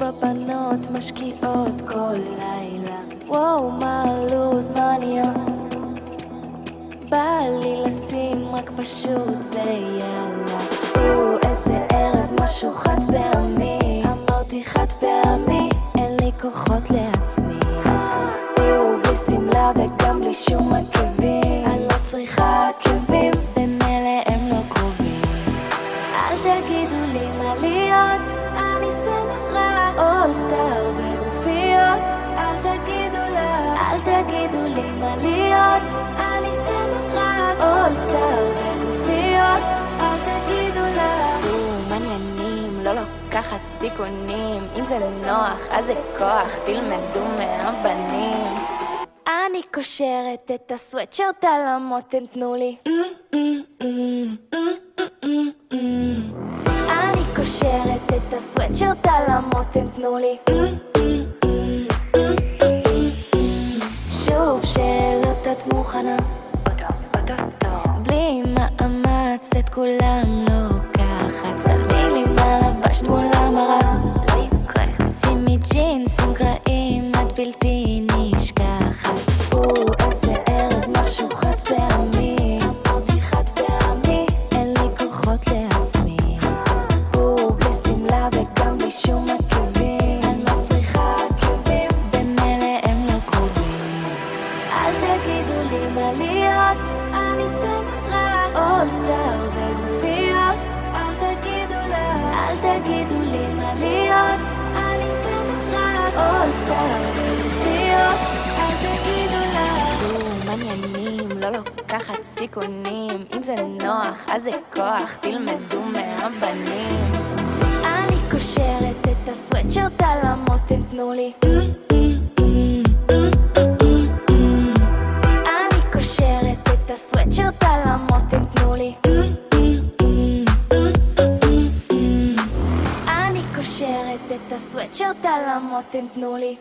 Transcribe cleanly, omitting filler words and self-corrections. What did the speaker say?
שוב הבנות משקיעות כל לילה. וואו, מה הלוז, מה נהיה? בא לי לשים רק פשוט ויאללה. איזה ערב, משהו חד פעמי. אמרתי חד פעמי, אין לי כוחות לעצמי. בלי סמלה וגם בלי שום עקבים. אני לא צריכה עקבים, במילא הם לא קרובים. אל תגידו לי מה להיות, אני שמה רק אולסטאר וגופיות. אל תגידו לה, אל תגידו לי מה להיות, אני שמה רק אולסטאר וגופיות. אל תגידו לה, מעניינים, לא לוקחת סיכונים. אם זה נוח, אז זה כוח, תלמדו מהבנים. אני קושרת את הסוואטשרט על המותן, תנו לי. אני קושרת את הסוואטשרט על המותן, תנו לי. שוב שאלות, את מוכנה? בלי מאמץ את כולם לוקחת. צלמי לי מה לבשת מול המראה. שימי ג'ינסים גרעים, את בלתי נשכחת. איזה ערב, משהו חד פעמי. אמרתי חד פעמי, אין לי כוחות לעצמי. בלי סמלה וגם בלי שום עקבים. אני לא צריכה עקבים, במילא הם לא קרובים. אל תגידו לי מה להיות, אני שמה רק אולסטאר וגופיות. אל תגידו לה, אל תגידו לי מה להיות, אני שמה רק אולסטאר וגופיות. אל תגידו לה, מעניינים, לא לוקחת סיכונים. אם זה נוח, אז זה כוח, תלמדו מהבנים. אני קושרת את הסוואטשרט על המותן, תנו לי. אני קושרת את הסוואטשרט על המותן, תנו לי. אני קושרת את הסוואטשרט על המותן, תנו לי.